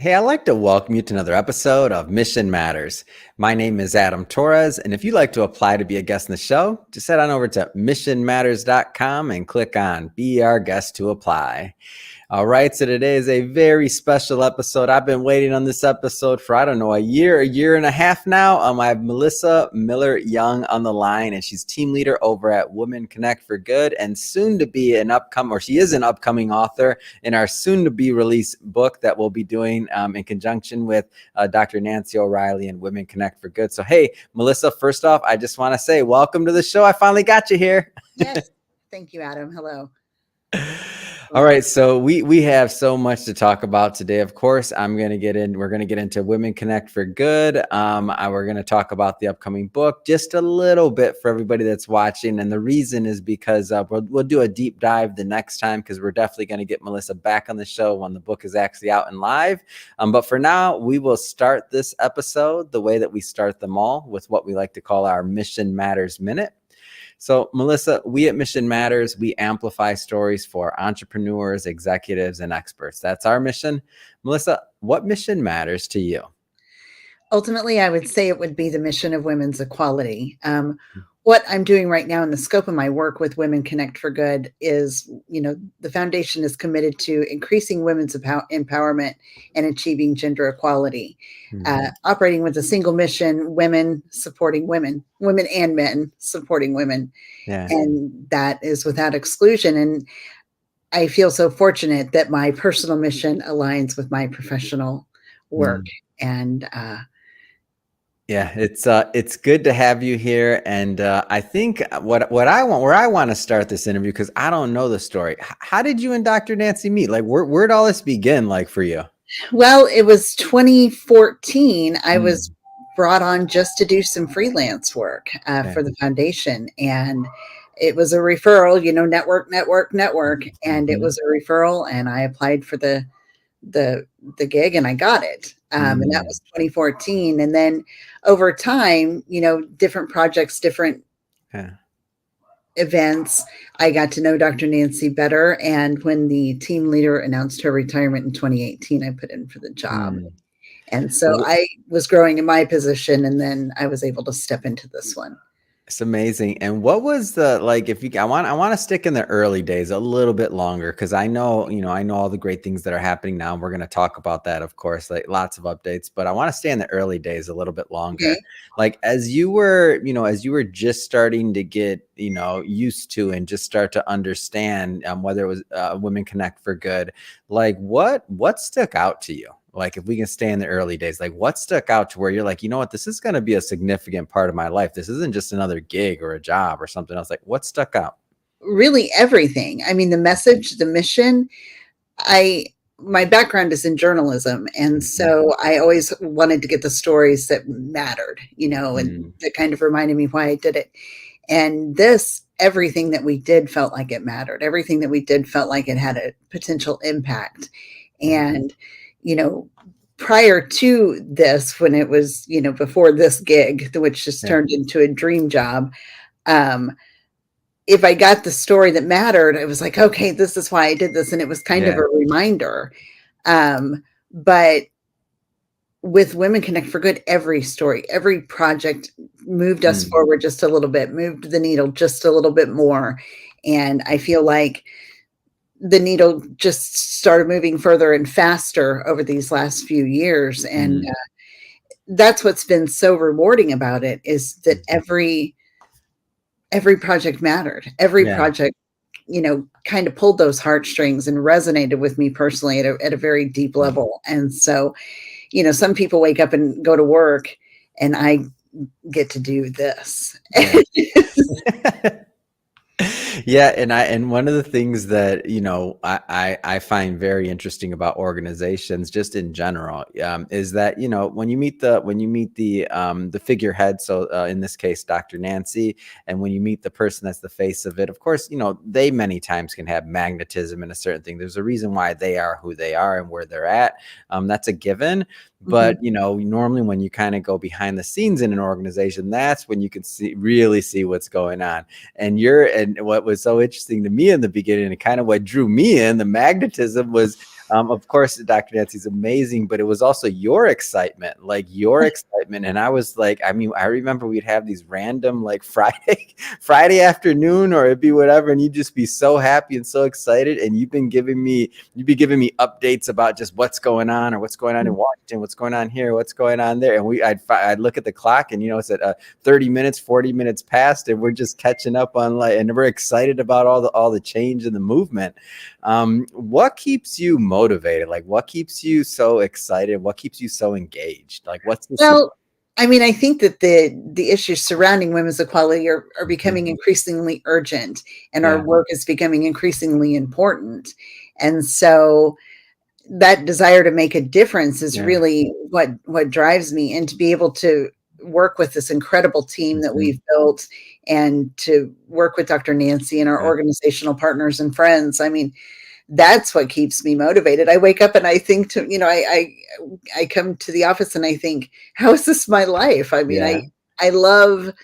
Hey, I'd like to welcome you to another episode of Mission Matters. My name is Adam Torres, and if you'd like to apply to be a guest in the show, just head on over to missionmatters.com and click on Be Our Guest to apply. All right, so today is a very special episode. I've been waiting on this episode for, a year and a half now. I have Melissa Miller-Young on the line, and she's team leader over at Women Connect4Good, and soon to be she is an upcoming author in our soon to be released book that we'll be doing in conjunction with Dr. Nancy O'Reilly and Women Connect4Good. So, hey, Melissa, first off, I just want to say welcome to the show. I finally got you here. Yes. Thank you, Adam. Hello. All right, so we have so much to talk about today. Of course, we're going to get into Women Connect4Good. We're going to talk about the upcoming book just a little bit for everybody that's watching. And the reason is because we'll do a deep dive the next time, because we're definitely going to get Melissa back on the show when the book is actually out and live. But for now, we will start this episode the way that we start them all, with what we like to call our Mission Matters Minute. So, Melissa, we at Mission Matters, we amplify stories for entrepreneurs, executives, and experts. That's our mission. Melissa, what mission matters to you? Ultimately, I would say it would be the mission of women's equality. What I'm doing right now in the scope of my work with Women Connect4Good is, the foundation is committed to increasing women's empowerment and achieving gender equality. Operating with a single mission: women supporting women and men supporting women. Yeah. And that is without exclusion. And I feel so fortunate that my personal mission aligns with my professional work. And yeah, it's good to have you here. And I think where I want to start this interview, because I don't know the story. How did you and Dr. Nancy meet? Like, where'd all this begin, like, for you? Well, it was 2014. I was brought on just to do some freelance work for the foundation. And it was a referral, network. And it was a referral, and I applied for the gig, and I got it. And that was 2014. And then over time, different projects, different events, I got to know Dr. Nancy better. And when the team leader announced her retirement in 2018, I put in for the job. And so I was growing in my position, and then I was able to step into this one. It's amazing. And what was I want to stick in the early days a little bit longer, because I know all the great things that are happening now. And we're going to talk about that, of course, like lots of updates, but I want to stay in the early days a little bit longer. Okay. Like, as you were just starting to get, used to and just start to understand whether it was Women Connect4Good, like what stuck out to you? Like, if we can stay in the early days, like, what stuck out to where you're like, this is going to be a significant part of my life. This isn't just another gig or a job or something else. Like, what stuck out? Really everything. I mean, the message, the mission. My background is in journalism. And so I always wanted to get the stories that mattered, and that kind of reminded me why I did it. And everything that we did felt like it mattered. Everything that we did felt like it had a potential impact. And prior to this, when it was, before this gig, which just turned into a dream job, if I got the story that mattered, it was like, okay, this is why I did this. And it was kind of a reminder. But with Women Connect4Good, every story, every project moved us forward just a little bit, moved the needle just a little bit more. And I feel like the needle just started moving further and faster over these last few years. And that's what's been so rewarding about it, is that every project mattered. Every project, kind of pulled those heartstrings and resonated with me personally at a very deep level. And so, some people wake up and go to work, and I get to do this. Yeah. And one of the things that, I find very interesting about organizations just in general, is that, when you meet the figurehead, so in this case, Dr. Nancy, and when you meet the person that's the face of it, of course, they many times can have magnetism in a certain thing. There's a reason why they are who they are and where they're at. That's a given. But, normally when you kind of go behind the scenes in an organization, that's when you can really see what's going on. And what was so interesting to me in the beginning, and kind of what drew me in, the magnetism was, Of course, Dr. Nancy's amazing, but it was also your excitement, like your excitement. And I was like, I mean, I remember we'd have these random like Friday afternoon, or it'd be whatever, and you'd just be so happy and so excited. And you'd be giving me updates about just what's going on, or what's going on in Washington, what's going on here, what's going on there. And I'd look at the clock, and it's at 30 minutes, 40 minutes past, and we're just catching up on and we're excited about all the change in the movement. What keeps you motivated? Like, what keeps you so excited? What keeps you so engaged? Like, what's the Well, I mean, I think that the issues surrounding women's equality are becoming increasingly urgent, and our work is becoming increasingly important. And so that desire to make a difference is really what drives me, and to be able to work with this incredible team that we've built, and to work with Dr. Nancy and our organizational partners and friends. I mean, that's what keeps me motivated. I wake up and I think I come to the office and I think, how is this my life? I mean, I love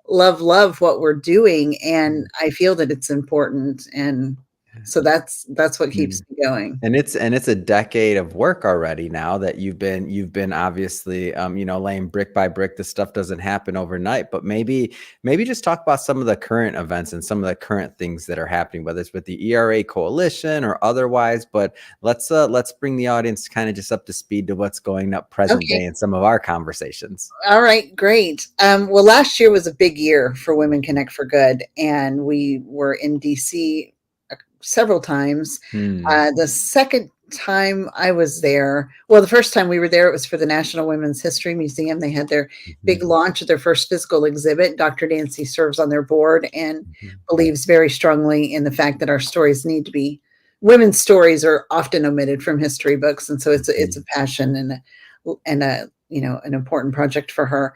what we're doing, and I feel that it's important. And so that's what keeps me going. And it's a decade of work already now that you've been obviously laying brick by brick. This stuff doesn't happen overnight, but maybe just talk about some of the current events and some of the current things that are happening, whether it's with the ERA coalition or otherwise. But let's bring the audience kind of just up to speed to what's going up present day in some of our conversations. All right, great. Well, last year was a big year for Women Connect for Good, and we were in DC several times. The second time I was there, well, the first time we were there, it was for the National Women's History Museum. They had their big launch of their first physical exhibit. Dr. Nancy serves on their board and believes very strongly in the fact that our stories need to be, women's stories are often omitted from history books. And so it's a passion and a an important project for her.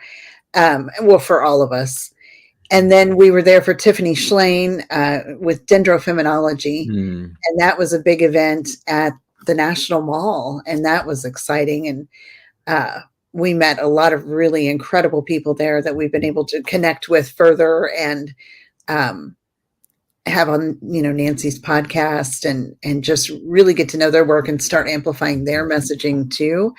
Well, for all of us. And then we were there for Tiffany Schlein with dendrofeminology. And that was a big event at the National Mall. And that was exciting. And we met a lot of really incredible people there that we've been able to connect with further, and have on, Nancy's podcast, and just really get to know their work and start amplifying their messaging too.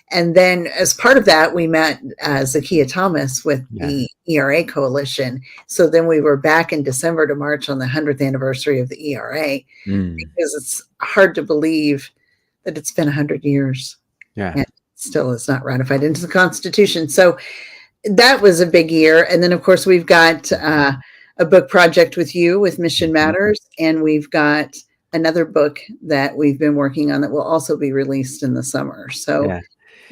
And then as part of that, we met Zakiya Thomas with the ERA Coalition. So then we were back in December to march on the 100th anniversary of the ERA, because it's hard to believe that it's been 100 years. And still is not ratified into the Constitution. So that was a big year. And then, of course, we've got a book project with you with Mission Matters. And we've got another book that we've been working on that will also be released in the summer. So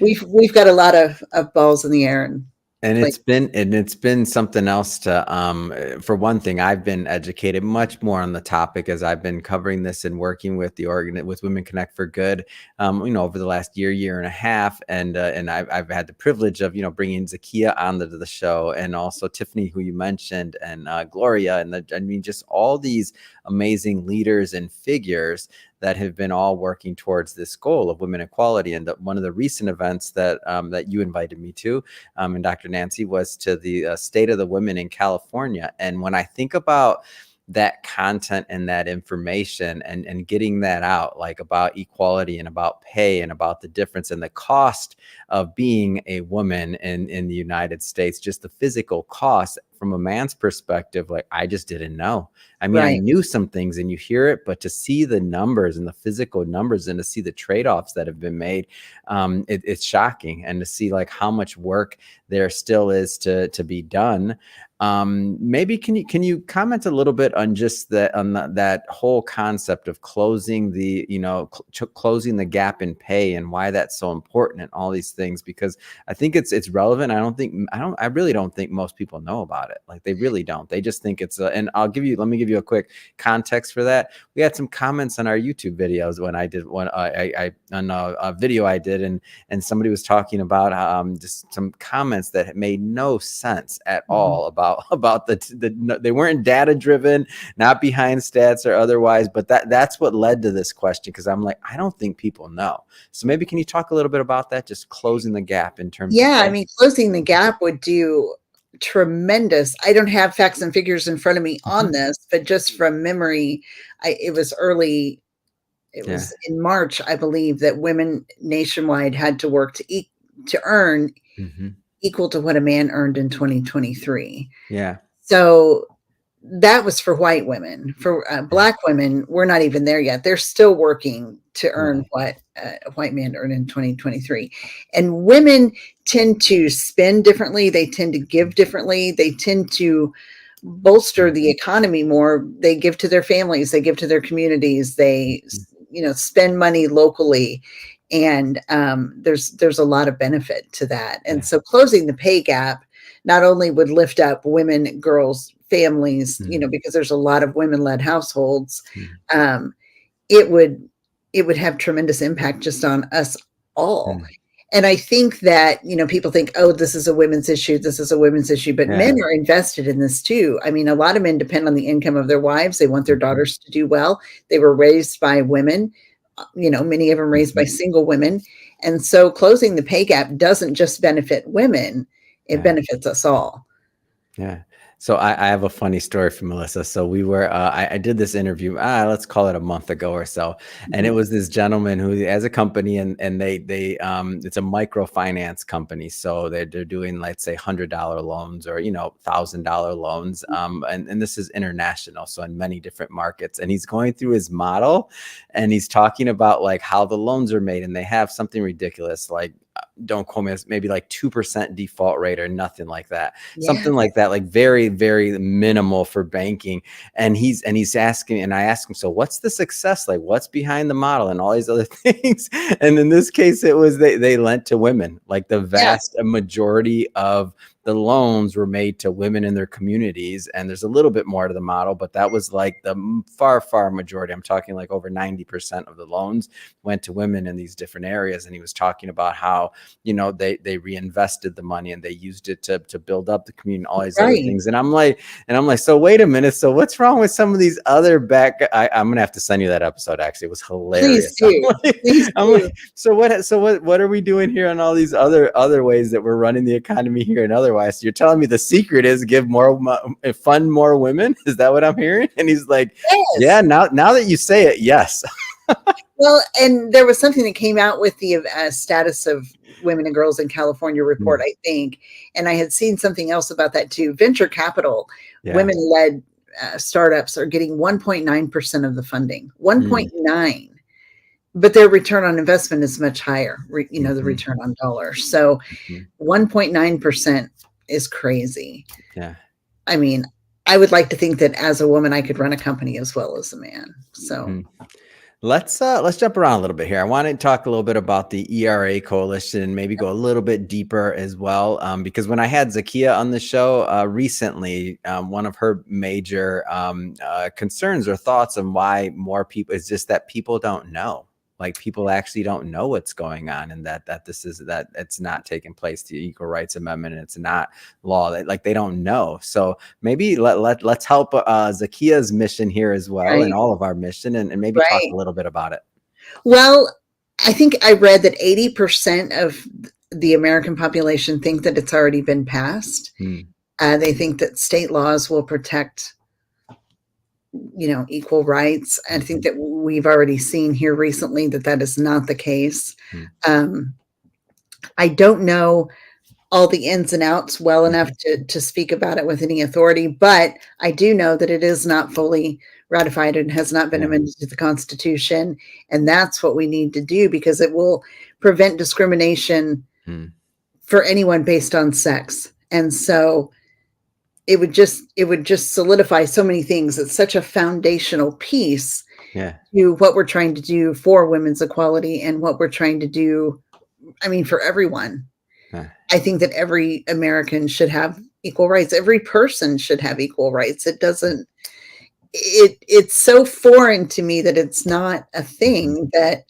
we've got a lot of balls in the air, and it's been something else to for one thing, I've been educated much more on the topic as I've been covering this and working with with Women Connect for Good over the last year and a half, and I've had the privilege of bringing Zakiya onto the show, and also Tiffany, who you mentioned, and Gloria, and just all these amazing leaders and figures that have been all working towards this goal of women equality. And one of the recent events that you invited me to, and Dr. Nancy, was to the State of the Women in California. And when I think about that content and that information and getting that out, like about equality and about pay and about the difference and the cost of being a woman in the United States, just the physical cost from a man's perspective, like I just didn't know. I mean, I knew some things and you hear it, but to see the numbers and the physical numbers and to see the trade-offs that have been made, it's shocking. And to see like how much work there still is to be done. Maybe can you comment a little bit on just that whole concept of closing the closing the gap in pay and why that's so important and all these things, because I think it's relevant. I really don't think most people know about it. Like they really don't. They just think it's and let me give you a quick context for that. We had some comments on our YouTube videos when I did one on a video I did, and somebody was talking about just some comments that made no sense at all about they weren't data driven, not behind stats or otherwise, but that's what led to this question, because I'm like, I don't think people know. So maybe can you talk a little bit about that, just closing the gap in terms of I mean, closing the gap would do tremendous. I don't have facts and figures in front of me on this, but just from memory, it was early It Yeah. was in March, I believe, that women nationwide had to work to earn Hmm. equal to what a man earned in 2023. Yeah. So that was for white women. For Black women, we're not even there yet. They're still working to earn Right. what a white man earned in 2023. And women tend to spend differently. They tend to give differently. They tend to bolster the economy more. They give to their families. They give to their communities. They, Mhm. spend money locally. And there's a lot of benefit to that. And Yeah. so closing the pay gap not only would lift up women, girls, families, Mhm. because there's a lot of women-led households, Mhm. um, it would have tremendous impact just on us all. Mhm. And I think that, people think, oh, this is a women's issue, this is a women's issue, but Yeah. men are invested in this too. I mean, a lot of men depend on the income of their wives. They want their Mhm. daughters to do well. They were raised by women, many of them raised by Mhm. single women. And so closing the pay gap doesn't just benefit women, it Yeah. benefits us all. Yeah. So I have a funny story for Melissa. So we were, I did this interview, let's call it a month ago or so. And it Mhm. was this gentleman who has a company and it's a microfinance company. So they're doing, let's say $100 loans or, $1,000 loans. And this is international. So in many different markets, and he's going through his model and he's talking about like how the loans are made, and they have something ridiculous, like, don't quote me, it's maybe like 2% default rate or nothing like that, Yeah. something like that, like very, very minimal for banking. And he's asking, and I asked him, so what's the success like? What's behind the model and all these other things? And in this case, it was they lent to women. Like the Yeah. vast majority of the loans were made to women in their communities. And there's a little bit more to the model, but that was like the far, far majority. I'm talking like over 90% of the loans went to women in these different areas. And he was talking about how, they reinvested the money and they used it to build up the community and all these other Right. things. And I'm like, so wait a minute. So what's wrong with some of these other I'm going to have to send you that episode. Actually, it was Please hilarious. do. Please I'm do. like, so what are we doing here on all these other ways that we're running the economy here and otherwise? You're telling me the secret is give fund more women? Is that what I'm hearing? And he's like, yeah, Yes. now that you say it, yes. Well, and there was something that came out with the status of women and girls in California report, I think. And I had seen something else about that too. Venture capital, Yeah. women-led startups are getting 1.9% of the funding. 1.9. But their return on investment is much higher, the return on dollars. So 1.9% is crazy. Yeah. I mean, I would like to think that as a woman, I could run a company as well as a man. So Let's jump around a little bit here. I want to talk a little bit about the ERA coalition and maybe go a little bit deeper as well, because when I had Zakia on the show recently, one of her major concerns or thoughts on why more people is just that people don't know. Like people actually don't know what's going on, and that it's not taking place. The Equal Rights Amendment, and it's not law. Like they don't know. So maybe let's help Zakia's mission here as well, and right, all of our mission, and maybe talk right. a little bit about it. Well, I think I read that 80% of the American population think that it's already been passed. Hmm. They think that state laws will protect, equal rights. I think Mhm. that we've already seen here recently that that is not the case. Hmm. Um, I don't know all the ins and outs well enough Mhm. to speak about it with any authority, but I do know that it is not fully ratified and has not been Yeah. amended to the Constitution. And that's what we need to do because it will prevent discrimination Hmm. for anyone based on sex. And so it would just solidify so many things. It's such a foundational piece Yeah. to what we're trying to do for women's equality and what we're trying to do, I mean, for everyone. Yeah. I think that every American should have equal rights. Every person should have equal rights. It's so foreign to me that it's not a Mhm. thing that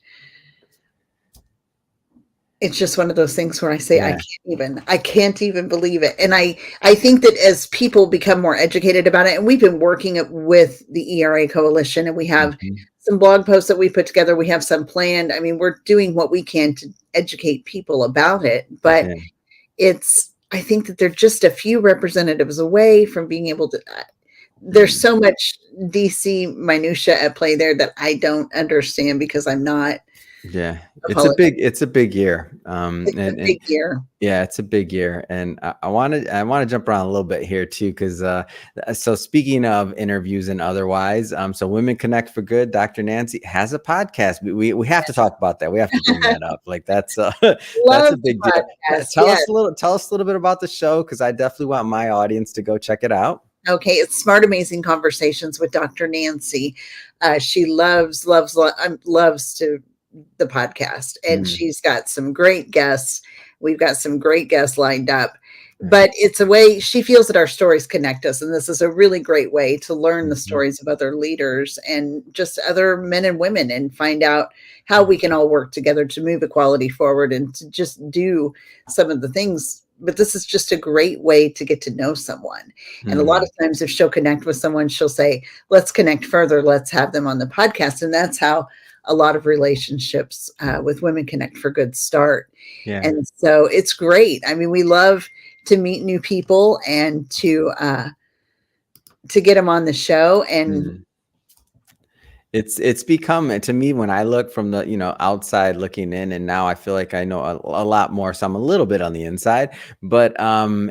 it's just one of those things where I say Yeah. I can't even believe it. And I think that as people become more educated about it, and we've been working with the ERA coalition, and we have Mhm. some blog posts that we put together, we have some planned. I mean, we're doing what we can to educate people about it, but Yeah. I think that they're just a few representatives away from being able to there's so much DC minutia at play there that I don't understand because I'm not Yeah, a politician. it's a big year. It's a And big year. yeah, it's a big year, and I want to jump around a little bit here too, because so speaking of interviews and otherwise, so Women Connect for Good, Dr. Nancy has a podcast. We have to talk about that. We have to bring that up. Like that's that's Love a the big deal. podcast. Yes. Tell us a little bit about the show, because I definitely want my audience to go check it out. Okay, it's Smart Amazing Conversations with Dr. Nancy. She loves to the podcast, and Mm, she's got some great guests. We've got some great guests lined up, right. but it's a way she feels that our stories connect us, and this is a really great way to learn the Mhm. stories of other leaders and just other men and women, and find out how we can all work together to move equality forward and to just do some of the things. But this is just a great way to get to know someone. And a lot of Mm, times, if she'll connect with someone, she'll say, let's connect further. Let's have them on the podcast. And that's how a lot of relationships with Women Connect for Good start. yeah. And so it's great. I mean, we love to meet new people and to get them on the show. And Mm. It's become, to me, when I look from the, outside looking in, and now I feel like I know a lot more, so I'm a little bit on the inside, but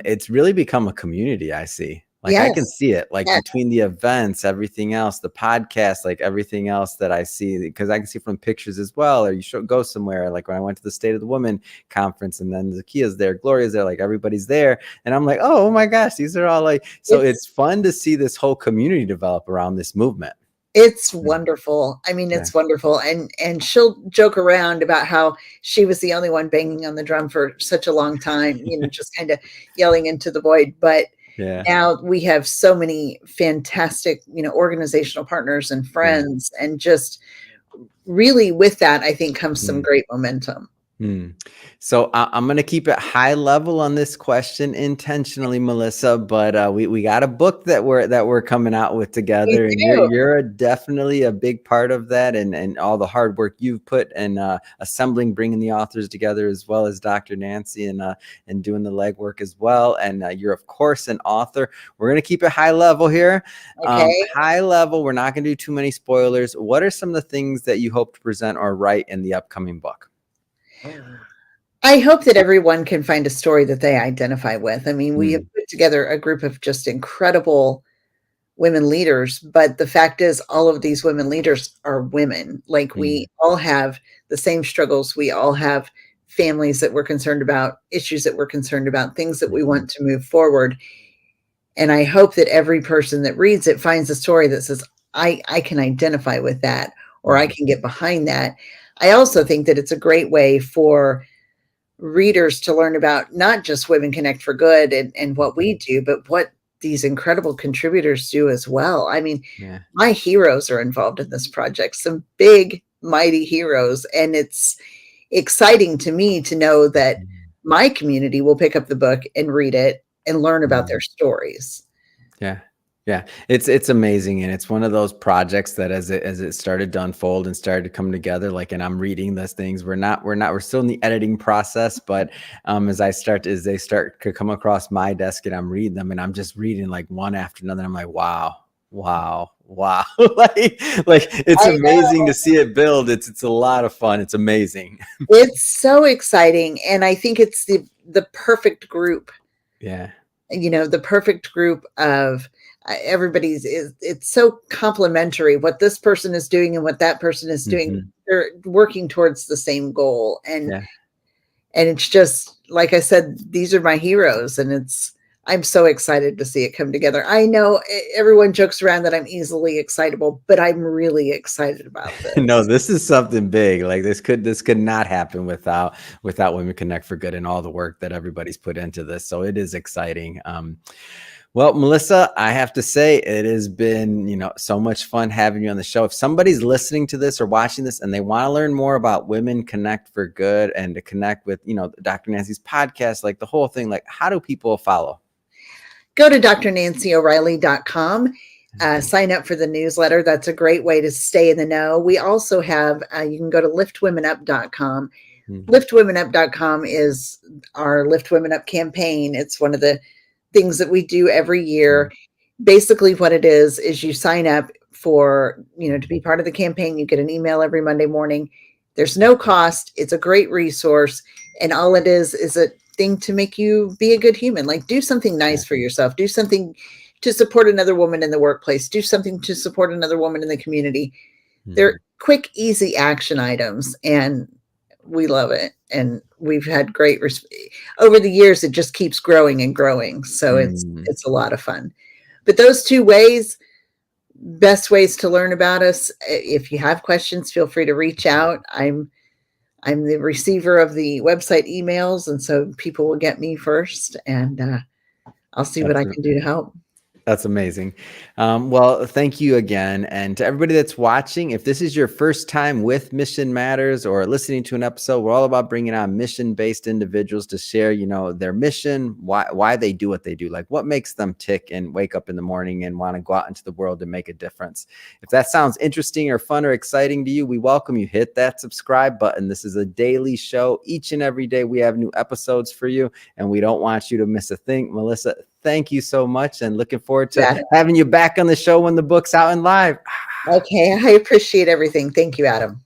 it's really become a community. I see, like, I can yes, see it, like, yes, between the events, everything else, the podcast, like everything else that I see, because I can see from pictures as well, or go somewhere, like when I went to the State of the Woman conference, and then Zakia's there, Gloria's there, like everybody's there, and I'm like, oh my gosh, these are all like, so it's it's fun to see this whole community develop around this movement. It's Mm, wonderful. I mean, yeah. it's wonderful. And she'll joke around about how she was the only one banging on the drum for such a long time, just kind of yelling into the void. But Yeah. now we have so many fantastic, organizational partners and Yeah. friends. And just really with that, I think comes some Mm. great momentum. Mm. So I'm going to keep it high level on this question intentionally, Melissa. But we got a book that we're coming out with We together, and do. you're definitely a big part of that, and all the hard work you've put in assembling, bringing the authors together, as well as Dr. Nancy, and doing the legwork as well. And you're of course an author. We're going to keep it high level here. Okay. High level. We're not going to do too many spoilers. What are some of the things that you hope to present or write in the upcoming book? I hope that everyone can find a story that they identify with. I mean, we have Mm, put together a group of just incredible women leaders, but the fact is all of these women leaders are women. Like, mm, we all have the same struggles. We all have families that we're concerned about, issues that we're concerned about, things that we mhm, want to move forward. And I hope that every person that reads it finds a story that says, I can identify with that, or I mhm, can get behind that. I also think that it's a great way for readers to learn about not just Women Connect for Good and what mhm. we do, but what these incredible contributors do as well. I mean, Yeah. my heroes are involved in this project, some big, mighty heroes. And it's exciting to me to know that Mhm, my community will pick up the book and read it and learn about their mhm. stories. Yeah. Yeah. It's amazing. And it's one of those projects that as it started to unfold and started to come together, like, and I'm reading those things. We're still in the editing process, but as they start to come across my desk and I'm reading them, and I'm just reading like one after another. I'm like, wow, wow, wow. like it's I amazing know. to see it build. It's a lot of fun. It's amazing. It's so exciting. And I think it's the perfect group, Yeah. the perfect group of everybody's it's so complementary what this person is doing and what that person is doing. Hmm. They're working towards the same goal. And Yeah. it's just like I said, these are my heroes, and I'm so excited to see it come together. I know everyone jokes around that I'm easily excitable, but I'm really excited about No, this. this is something big. Like this could not happen without Women Connect for Good and all the work that everybody's put into this. So it is exciting. Well, Melissa, I have to say it has been, so much fun having you on the show. If somebody's listening to this or watching this and they want to learn more about Women Connect for Good and to connect with, Dr. Nancy's podcast, like the whole thing, like how do people follow? Go to drnancyoreilly.com. Okay. Sign up for the newsletter. That's a great way to stay in the know. We also have, you can go to liftwomenup.com. Mm, Liftwomenup.com is our Lift Women Up campaign. It's one of the things that we do every year. mm, basically what it is you sign up for, to be part of the campaign. You get an email every Monday morning. There's no cost. It's a great resource. And all it is a thing to make you be a good human. Like, do something nice for yourself. Do something to support another woman in the workplace. Do something to support another woman in the community. They're quick, easy action items, and we love it. And we've had great over the years. It just keeps growing and growing. So it's a lot of fun. But those two ways, best ways to learn about us. If you have questions, feel free to reach out. I'm the receiver of the website emails, and so people will get me first, and I'll see what I can do to help. That's amazing. Well, thank you again. And to everybody that's watching, if this is your first time with Mission Matters or listening to an episode, we're all about bringing on mission-based individuals to share, their mission, why they do what they do, like what makes them tick and wake up in the morning and want to go out into the world and make a difference. If that sounds interesting or fun or exciting to you, we welcome you. Hit that subscribe button. This is a daily show. Each and every day we have new episodes for you, and we don't want you to miss a thing. Melissa, thank you so much, and looking forward to having you back on the show when the book's out and live. Okay, I appreciate everything. Thank you, Adam.